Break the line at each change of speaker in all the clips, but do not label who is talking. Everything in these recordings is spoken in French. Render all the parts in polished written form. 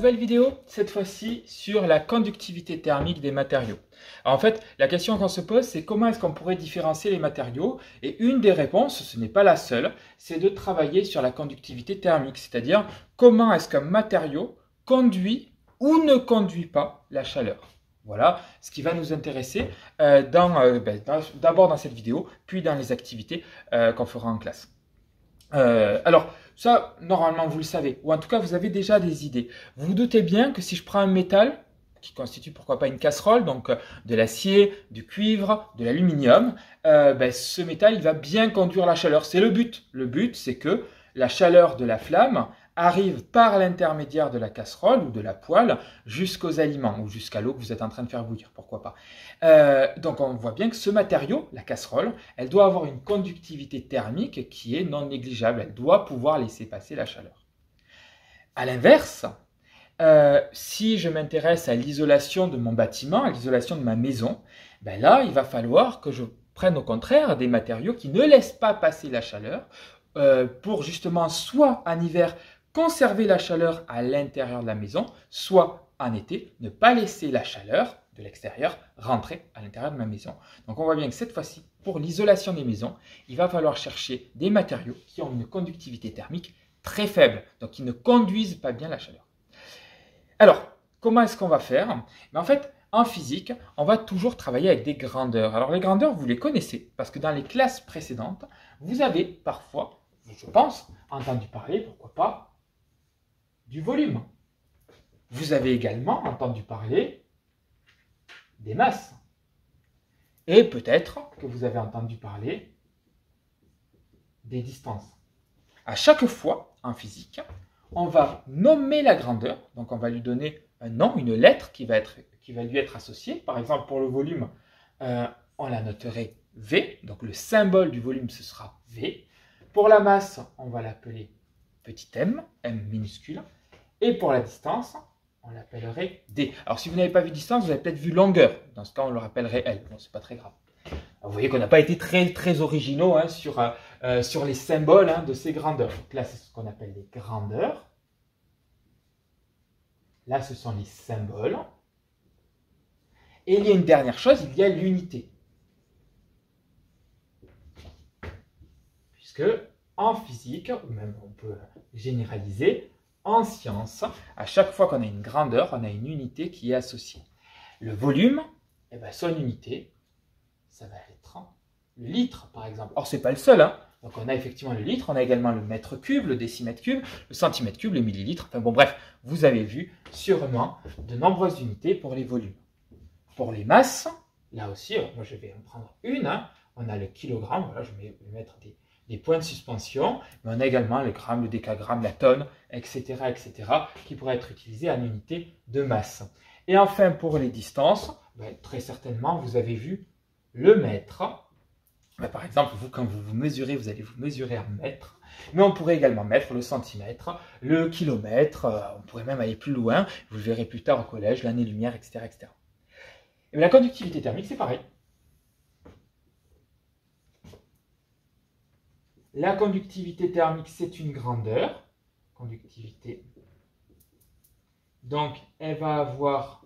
nouvelle vidéo, cette fois-ci sur la conductivité thermique des matériaux. Alors, en fait, la question qu'on se pose, c'est comment est-ce qu'on pourrait différencier les matériaux? Et une des réponses, ce n'est pas la seule, c'est de travailler sur la conductivité thermique, c'est-à-dire comment est-ce qu'un matériau conduit ou ne conduit pas la chaleur. Voilà ce qui va nous intéresser d'abord dans cette vidéo, puis dans les activités qu'on fera en classe. Alors, ça, normalement, vous le savez, ou en tout cas, vous avez déjà des idées. Vous vous doutez bien que si je prends un métal, qui constitue pourquoi pas une casserole, donc de l'acier, du cuivre, de l'aluminium, ce métal, il va bien conduire la chaleur. C'est le but. Le but, c'est que la chaleur de la flamme arrive par l'intermédiaire de la casserole ou de la poêle jusqu'aux aliments ou jusqu'à l'eau que vous êtes en train de faire bouillir, pourquoi pas. Donc on voit bien que ce matériau, la casserole, elle doit avoir une conductivité thermique qui est non négligeable. Elle doit pouvoir laisser passer la chaleur. À l'inverse, si je m'intéresse à l'isolation de mon bâtiment, à l'isolation de ma maison, là, il va falloir que je prenne au contraire des matériaux qui ne laissent pas passer la chaleur pour justement soit en hiver conserver la chaleur à l'intérieur de la maison, soit en été ne pas laisser la chaleur de l'extérieur rentrer à l'intérieur de ma maison. Donc on voit bien que cette fois-ci, pour l'isolation des maisons, il va falloir chercher des matériaux qui ont une conductivité thermique très faible, donc qui ne conduisent pas bien la chaleur. Alors, comment est-ce qu'on va faire? En fait, en physique, on va toujours travailler avec des grandeurs. Alors les grandeurs, vous les connaissez, parce que dans les classes précédentes, vous avez parfois, je pense, entendu parler, pourquoi pas, du volume. Vous avez également entendu parler des masses. Et peut-être que vous avez entendu parler des distances. À chaque fois, en physique, on va nommer la grandeur, donc on va lui donner un nom, une lettre qui va lui être associée. Par exemple, pour le volume, on la noterait V, donc le symbole du volume, ce sera V. Pour la masse, on va l'appeler petit m, m minuscule. Et pour la distance, on l'appellerait D. Alors, si vous n'avez pas vu distance, vous avez peut-être vu longueur. Dans ce cas, on le rappellerait L. Bon, c'est pas très grave. Alors, vous voyez qu'on n'a pas été très originaux sur les symboles de ces grandeurs. Donc là, c'est ce qu'on appelle les grandeurs. Là, ce sont les symboles. Et il y a une dernière chose, il y a l'unité. Puisque en physique, ou même on peut généraliser, en science, à chaque fois qu'on a une grandeur, on a une unité qui est associée. Le volume, son unité, ça va être le litre, par exemple. Or, ce n'est pas le seul. Donc, on a effectivement le litre, on a également le mètre cube, le décimètre cube, le centimètre cube, le millilitre. Enfin bon, bref, vous avez vu sûrement de nombreuses unités pour les volumes. Pour les masses, là aussi, moi je vais en prendre une. On a le kilogramme, voilà, je vais mettre des points de suspension, mais on a également le gramme, le décagramme, la tonne, etc., qui pourraient être utilisés en unité de masse. Et enfin, pour les distances, très certainement, vous avez vu le mètre. Par exemple, vous, quand vous vous mesurez, vous allez vous mesurer en mètres, mais on pourrait également mettre le centimètre, le kilomètre, on pourrait même aller plus loin, vous le verrez plus tard au collège, l'année-lumière, etc., etc. Et la conductivité thermique, c'est pareil. La conductivité thermique, c'est une grandeur. Conductivité. Donc, elle va avoir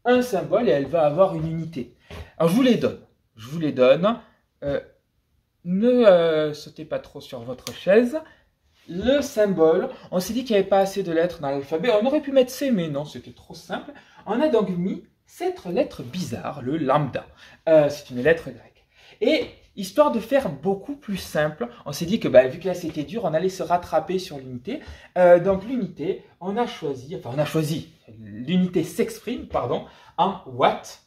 un symbole et elle va avoir une unité. Alors, je vous les donne. Je vous les donne. Ne sautez pas trop sur votre chaise. Le symbole, on s'est dit qu'il n'y avait pas assez de lettres dans l'alphabet. On aurait pu mettre C, mais non, c'était trop simple. On a donc mis cette lettre bizarre, le lambda. C'est une lettre grecque. Et histoire de faire beaucoup plus simple, on s'est dit que vu que là c'était dur, on allait se rattraper sur l'unité. Donc l'unité, l'unité s'exprime, en watts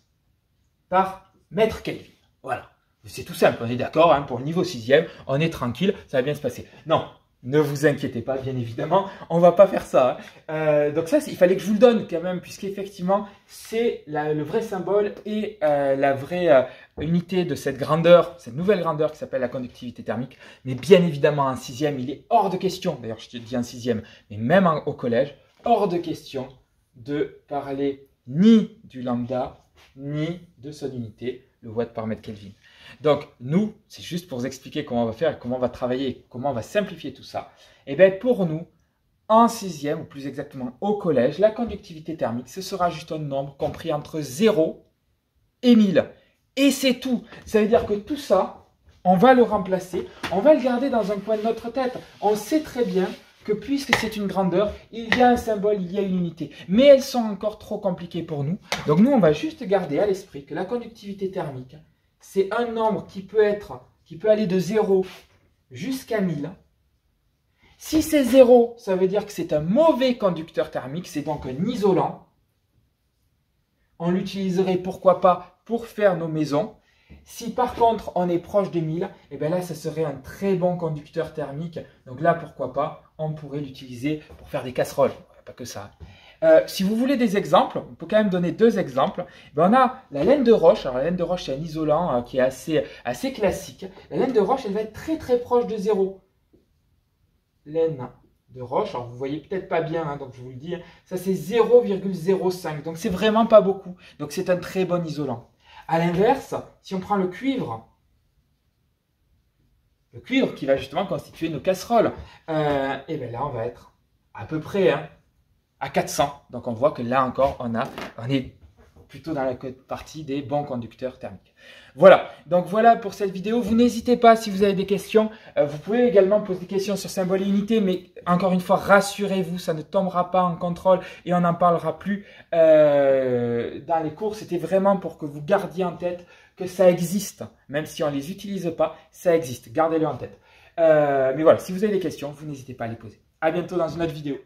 par mètre Kelvin. Voilà. C'est tout simple, on est d'accord, pour le niveau 6e, on est tranquille, ça va bien se passer. Non, ne vous inquiétez pas, bien évidemment, on ne va pas faire ça. Donc ça, il fallait que je vous le donne quand même, puisqu'effectivement, c'est le vrai symbole et la vraie unité de cette grandeur, cette nouvelle grandeur qui s'appelle la conductivité thermique. Mais bien évidemment, en 6e, il est hors de question, d'ailleurs je te dis en 6e, mais même au collège, hors de question de parler ni du lambda, ni de son unité, le watt par mètre Kelvin. Donc, nous, c'est juste pour vous expliquer comment on va faire, comment on va travailler, comment on va simplifier tout ça. Et bien, pour nous, en 6e, ou plus exactement au collège, la conductivité thermique, ce sera juste un nombre compris entre 0 et 1000. Et c'est tout. Ça veut dire que tout ça, on va le remplacer, on va le garder dans un coin de notre tête. On sait très bien que puisque c'est une grandeur, il y a un symbole, il y a une unité. Mais elles sont encore trop compliquées pour nous. Donc nous, on va juste garder à l'esprit que la conductivité thermique, c'est un nombre qui peut aller de 0 jusqu'à 1000. Si c'est 0, ça veut dire que c'est un mauvais conducteur thermique, c'est donc un isolant. On l'utiliserait pourquoi pas pour faire nos maisons. Si par contre on est proche de 1000, et bien là ça serait un très bon conducteur thermique. Donc là pourquoi pas, on pourrait l'utiliser pour faire des casseroles. Pas que ça. Si vous voulez des exemples, on peut quand même donner 2 exemples. Ben on a la laine de roche. Alors la laine de roche c'est un isolant qui est assez classique. La laine de roche elle va être très très proche de 0. Laine de roche, alors vous voyez peut-être pas bien, hein, donc je vous le dis, ça c'est 0,05, donc c'est vraiment pas beaucoup, donc c'est un très bon isolant. A l'inverse, si on prend le cuivre qui va justement constituer nos casseroles, et bien là on va être à peu près à 400, donc on voit que là encore on est plutôt dans la partie des bons conducteurs thermiques. Voilà, donc voilà pour cette vidéo. Vous n'hésitez pas si vous avez des questions. Vous pouvez également poser des questions sur symbole et unité, mais encore une fois, rassurez-vous, ça ne tombera pas en contrôle et on n'en parlera plus dans les cours. C'était vraiment pour que vous gardiez en tête que ça existe, même si on ne les utilise pas, ça existe. Gardez-le en tête. Mais voilà, si vous avez des questions, vous n'hésitez pas à les poser. À bientôt dans une autre vidéo.